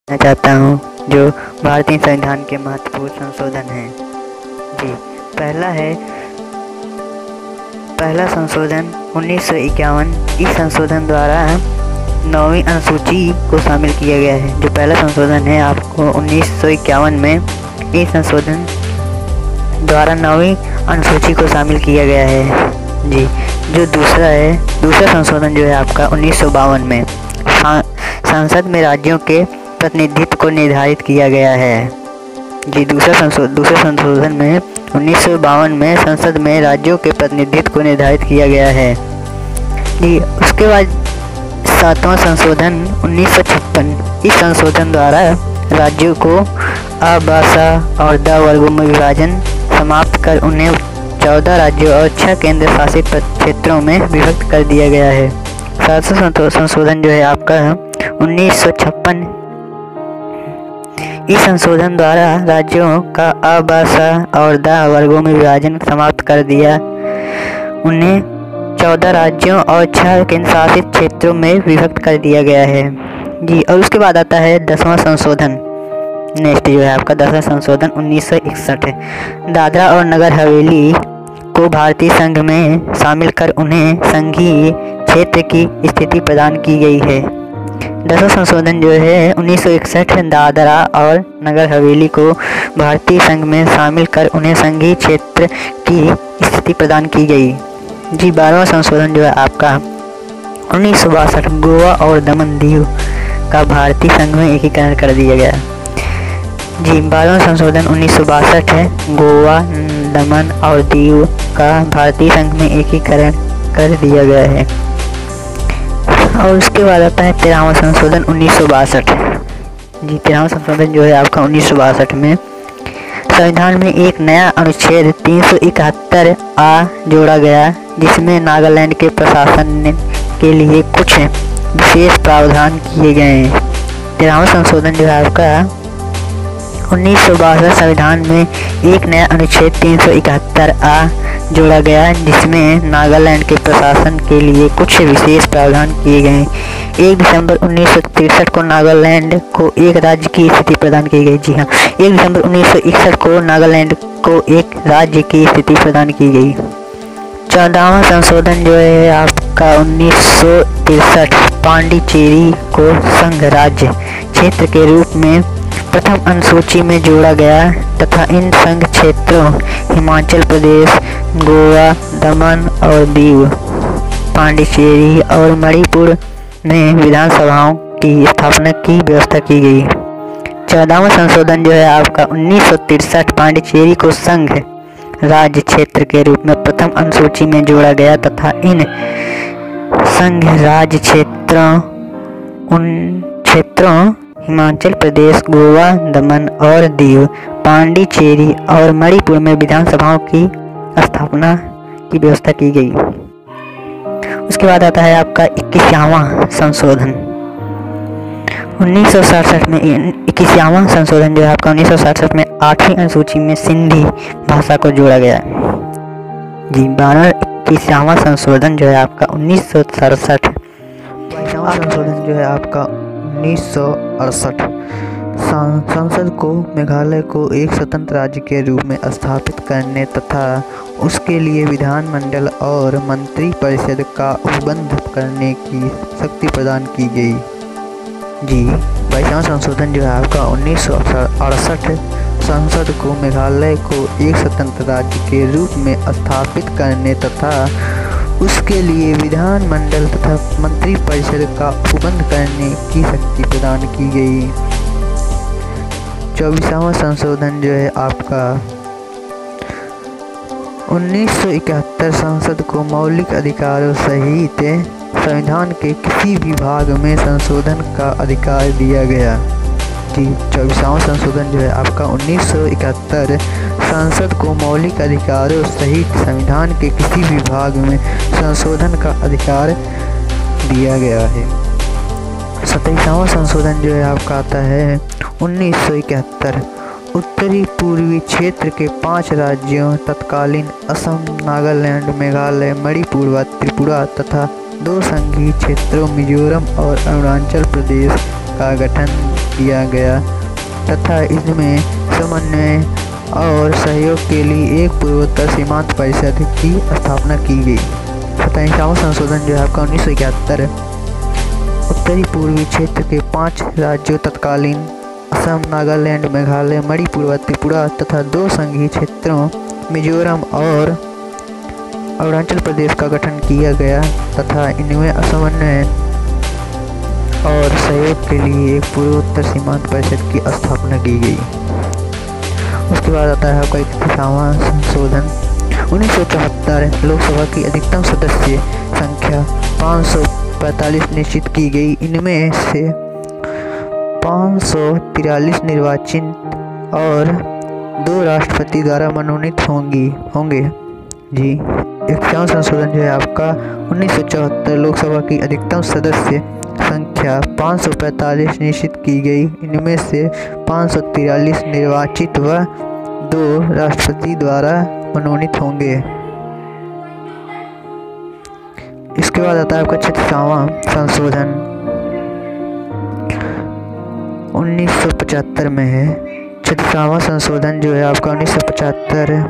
मैं चाहता हूँ जो भारतीय संविधान के महत्वपूर्ण संशोधन हैं। जी, पहला संशोधन 1951। इस संशोधन द्वारा 9वीं अनुसूची को शामिल किया गया है। जो पहला संशोधन है आपको 1951 में इस संशोधन द्वारा 9वीं अनुसूची को शामिल किया गया है। जी, जो दूसरा संशोधन जो है आपका 1952 में संसद में राज्यों के प्रतिनिधित्व को निर्धारित किया गया है। जी, दूसरे संशोधन में 1952 में संसद में राज्यों के प्रतिनिधित्व को निर्धारित किया गया है। जी, उसके बाद 7वां संशोधन 1956। इस संशोधन द्वारा राज्यों को अ, ब, स और द वर्गों में विभाजन समाप्त कर उन्हें 14 राज्यों और 6 केंद्र शासित क्षेत्रों में विभक्त कर दिया गया है। 7वां संशोधन जो है आपका 1956। इस संशोधन द्वारा राज्यों का अ, ब, स और द वर्गों में विभाजन समाप्त कर दिया, उन्हें 14 राज्यों और 6 केंद्र शासित क्षेत्रों में विभक्त कर दिया गया है। जी, और उसके बाद आता है 10वां संशोधन। नेक्स्ट जो है आपका 10वां संशोधन 1961 है। दादरा और नगर हवेली को भारतीय संघ में शामिल कर उन्हें संघीय क्षेत्र की स्थिति प्रदान की गई है। 10वां संशोधन जो है 1961 दादरा और नगर हवेली को भारतीय संघ में शामिल कर उन्हें संघीय क्षेत्र की स्थिति प्रदान की गई। जी, 12वां संशोधन जो है आपका 1962 गोवा और दमन दीव का भारतीय संघ में एकीकरण कर दिया गया। जी, 12वां संशोधन 1962 है। गोवा, दमन और दीव का भारतीय संघ में एकीकरण कर दिया गया है। और उसके बाद आता है 13वां संशोधन 1962। जी, 13वां संशोधन जो है आपका 1962 में संविधान में एक नया अनुच्छेद 371 आ जोड़ा गया, जिसमें नागालैंड के प्रशासन के लिए कुछ विशेष प्रावधान किए गए हैं। 13वां संशोधन जो है आपका 1962 संविधान में एक नया अनुच्छेद 371 आ जोड़ा गया, जिसमें नागालैंड के प्रशासन के लिए कुछ विशेष प्रावधान किए गए। 1 दिसंबर 1963 को नागालैंड को एक राज्य की स्थिति प्रदान की गई। जी हाँ, 1 दिसंबर 1961 को नागालैंड को एक राज्य की स्थिति प्रदान की गई। 14वां संशोधन जो है आपका 1963 पांडिचेरी को संघ राज्य क्षेत्र के रूप में प्रथम अनुसूची में जोड़ा गया तथा इन संघ क्षेत्रों हिमाचल प्रदेश, गोवा, दमन और दीव, पांडिचेरी और मणिपुर में विधानसभाओं की स्थापना की व्यवस्था की गई। 14वां संशोधन जो है आपका 1963 पांडिचेरी को संघ राज्य क्षेत्र के रूप में प्रथम अनुसूची में जोड़ा गया तथा इन संघ राज्य क्षेत्रों हिमाचल प्रदेश, गोवा, दमन और दीव, पांडिचेरी और मणिपुर में विधानसभाओं की स्थापना की व्यवस्था की गई। उसके बाद आता है आपका 21वां संशोधन 1967 में। 21वां संशोधन जो है आपका 1967 में 8वीं अनुसूची में सिंधी भाषा को जोड़ा गया। जी, 21वां संशोधन जो है आपका 1967। 22वां संशोधन जो है आपका 1968 संसद को मेघालय को एक स्वतंत्र राज्य के रूप में स्थापित करने तथा उसके लिए विधानमंडल और मंत्रिपरिषद का उपबंध करने की शक्ति प्रदान की गई। जी, 22वां संशोधन जो है आपका 1968 संसद को मेघालय को एक स्वतंत्र राज्य के रूप में स्थापित करने तथा उसके लिए विधानमंडल तथा मंत्रिपरिषद का उपबंध करने की शक्ति प्रदान की गई। 24वां संशोधन जो है आपका 1971 संसद को मौलिक अधिकारों सहित संविधान के किसी भी भाग में संशोधन का अधिकार दिया गया। जी, 24वां संशोधन जो है आपका 1971 संसद को मौलिक अधिकारों सहित संविधान के किसी भी भाग में संशोधन का अधिकार दिया गया है। 27वां संशोधन जो है आपका आता है 1971 उत्तरी पूर्वी क्षेत्र के 5 राज्यों तत्कालीन असम, नागालैंड, मेघालय, मणिपुर व त्रिपुरा तथा 2 संघीय क्षेत्रों मिजोरम और अरुणाचल प्रदेश का गठन किया गया तथा इसमें समन्वय और सहयोग के लिए एक पूर्वोत्तर सीमांत परिषद की स्थापना की गई। 27वां संशोधन जो है आपका 1971 उत्तरी पूर्वी क्षेत्र के 5 राज्यों तत्कालीन असम, नागालैंड, मेघालय, मणिपुर व त्रिपुरा तथा 2 संघीय क्षेत्रों मिजोरम और अरुणाचल प्रदेश का गठन किया गया तथा इनमें समन्वय और सहयोग के लिए एक पूर्वोत्तर सीमांत परिषद की स्थापना की गई। उसके बाद आता है आपका 31वां संशोधन 1974 लोकसभा की अधिकतम सदस्य संख्या 545 निश्चित की गई। इनमें से 543 निर्वाचित और 2 राष्ट्रपति द्वारा मनोनीत होंगे जी। 61वां संशोधन जो है आपका 1974 लोकसभा की अधिकतम सदस्य संख्या 545 निश्चित की गई। इनमें से 543 निर्वाचित व 2 राष्ट्रपति द्वारा मनोनीत होंगे। इसके बाद आता है आपका 36वां संशोधन 1975 में है। 36वां संशोधन जो है आपका 1975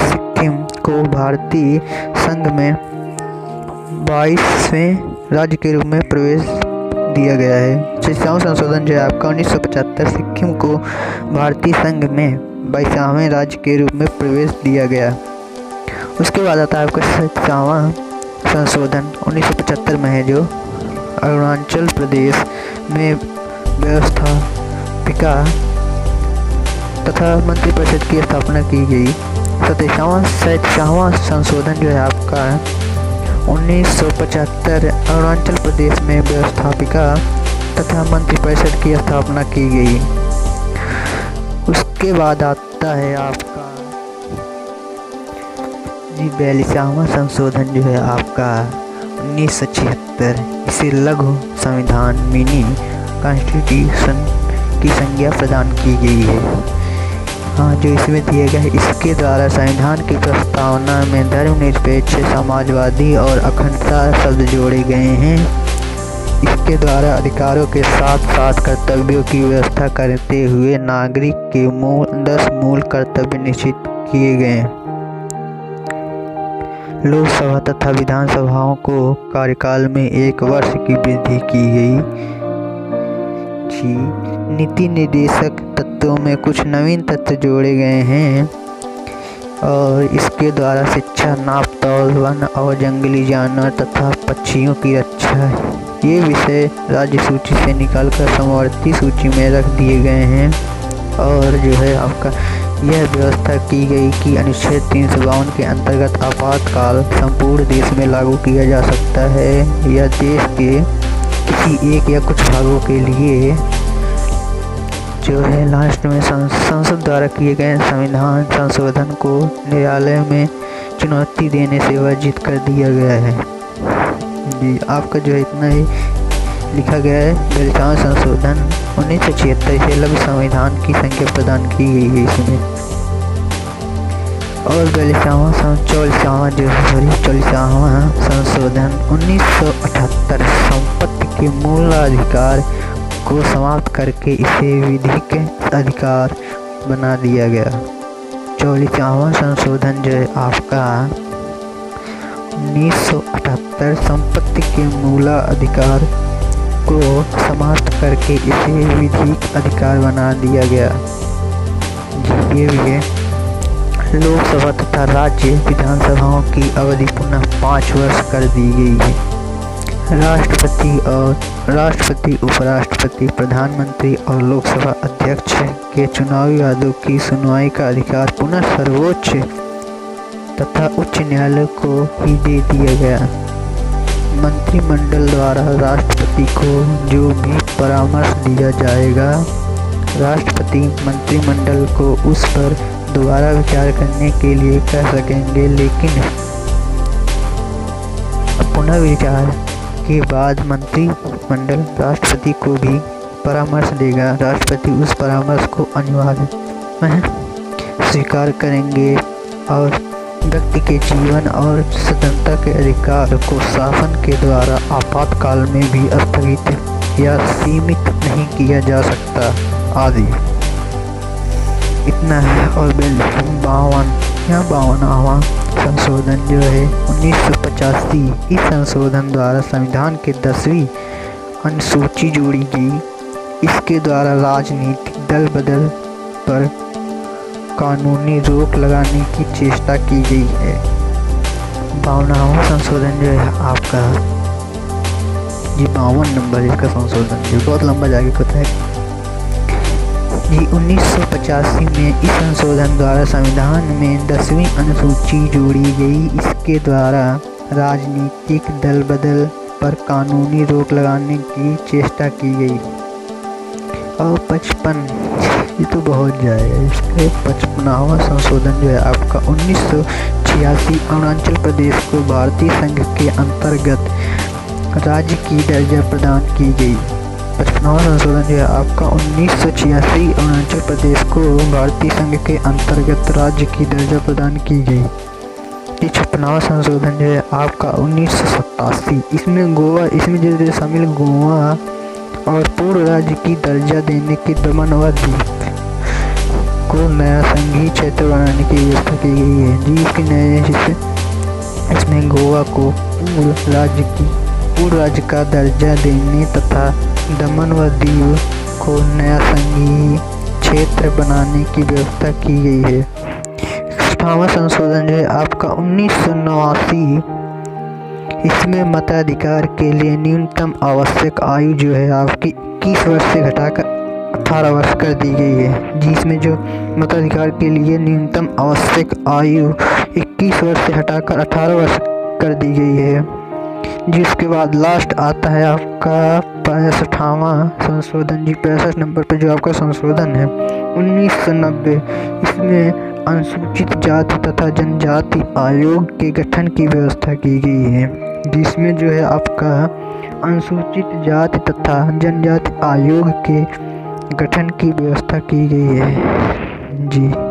सिक्किम को भारतीय संघ में 22वें राज्य के रूप में प्रवेश दिया गया है। 36वां संशोधन जो है आपका 1975 सिक्किम को भारतीय संघ में 22वें राज्य के रूप में प्रवेश दिया गया। उसके बाद आता है आपका 37वां संशोधन 1975 में है जो अरुणाचल प्रदेश में व्यवस्थापिका तथा मंत्रिपरिषद की स्थापना की गई। 37वां संशोधन जो है आपका 1975 अरुणाचल प्रदेश में व्यवस्थापिका तथा मंत्रिपरिषद की स्थापना की गई। उसके बाद आता है आपका 42वां संशोधन जो है आपका 1976 इसे लघु संविधान मिनी कॉन्स्टिट्यूशन की संज्ञा प्रदान की गई है। हाँ, जो इसमें दिया गया है इसके द्वारा संविधान की प्रस्तावना में धर्मनिरपेक्ष, समाजवादी और अखंडता शब्द जोड़े गए हैं। इसके द्वारा अधिकारों के साथ साथ कर्तव्यों की व्यवस्था करते हुए नागरिक के 10 मूल कर्तव्य निश्चित किए गए। लोकसभा तथा विधानसभाओं को कार्यकाल में 1 वर्ष की वृद्धि की गई। नीति निर्देशक तत्वों में कुछ नवीन तत्व जोड़े गए हैं और इसके द्वारा शिक्षा, नाप तौल, वन और जंगली जानवर तथा पक्षियों की रक्षा ये विषय राज्य सूची से निकालकर समवर्ती सूची में रख दिए गए हैं। और जो है आपका यह व्यवस्था की गई कि अनुच्छेद 352 के अंतर्गत आपातकाल संपूर्ण देश में लागू किया जा सकता है। यह देश के किसी एक या कुछ भागों के लिए जो है लास्ट में संसद द्वारा किए गए संविधान संशोधन को न्यायालय में चुनौती देने से वर्जित कर दिया गया है जी। आपका जो है इतना ही लिखा गया है। 42वां संशोधन 1976 से लघु संविधान की संख्या प्रदान की गई है इसमें। और 42वां संशोधन 1978 संपत्ति के मूलाधिकार को समाप्त करके इसे विधिक अधिकार बना दिया गया। 44वां संशोधन जो है आपका 1978 संपत्ति के मूलाधिकार को समाप्त करके इसे विधिक अधिकार बना दिया गया। ये भी है। लोकसभा तथा राज्य विधानसभाओं की अवधि पुनः 5 वर्ष कर दी गई है। राष्ट्रपति, उपराष्ट्रपति, प्रधानमंत्री और लोकसभा अध्यक्ष के चुनावी वादों की सुनवाई का अधिकार पुनः सर्वोच्च तथा उच्च न्यायालय को ही दे दिया गया। मंत्रिमंडल द्वारा राष्ट्रपति को जो भी परामर्श दिया जाएगा, राष्ट्रपति मंत्रिमंडल को उस पर दोबारा विचार करने के लिए कह सकेंगे, लेकिन पुनः विचार के बाद मंत्रिमंडल राष्ट्रपति को भी परामर्श देगा। राष्ट्रपति उस परामर्श को अनिवार्य स्वीकार करेंगे और व्यक्ति के जीवन और स्वतंत्रता के अधिकार को शासन के द्वारा आपातकाल में भी स्थगित या सीमित नहीं किया जा सकता आदि। इतना है। और 52वां संशोधन जो है 1985, इस संशोधन द्वारा संविधान के 10वीं अनुसूची जोड़ी गई। इसके द्वारा राजनीतिक दल बदल पर कानूनी रोक लगाने की चेष्टा की गई है। 52वां संशोधन जो है आपका, ये 52 नंबर इसका संशोधन जो बहुत लंबा जाके होता है जी। 1985 में इस संशोधन द्वारा संविधान में 10वीं अनुसूची जोड़ी गई। इसके द्वारा राजनीतिक दल बदल पर कानूनी रोक लगाने की चेष्टा की गई। और 55, ये तो बहुत जाएगा। इसके 55वां संशोधन जो है आपका 1986, अरुणाचल प्रदेश को भारतीय संघ के अंतर्गत राज्य की दर्जा प्रदान की गई। 55वां संशोधन जो है आपका 1986, अरुणाचल प्रदेश को भारतीय संघ के अंतर्गत राज्य की दर्जा प्रदान की गई। 56वां संशोधन जो है आपका 1987, इसमें जो शामिल गोवा और पूर्व राज्य की दर्जा देने की दमनवादी को नया संघीय क्षेत्र बनाने की व्यवस्था की गई है जी। इसके नए इसमें गोवा को पूर्व राज्य का दर्जा देने तथा दमन व दीव को नया संघीय क्षेत्र बनाने की व्यवस्था की गई है। 61वां संशोधन जो है आपका 1989, इसमें मताधिकार के लिए न्यूनतम आवश्यक आयु जो है आपकी 21 वर्ष से घटाकर 18 वर्ष कर दी गई है। जिसमें जो मताधिकार के लिए न्यूनतम आवश्यक आयु 21 वर्ष से हटाकर 18 वर्ष कर दी गई है। जिसके बाद लास्ट आता है आपका 65वां संशोधन जी। 65 नंबर पे जो आपका संशोधन है 1990, इसमें अनुसूचित जाति तथा जनजाति आयोग के गठन की व्यवस्था की गई है। जिसमें जो है आपका अनुसूचित जाति तथा जनजाति आयोग के गठन की व्यवस्था की गई है जी।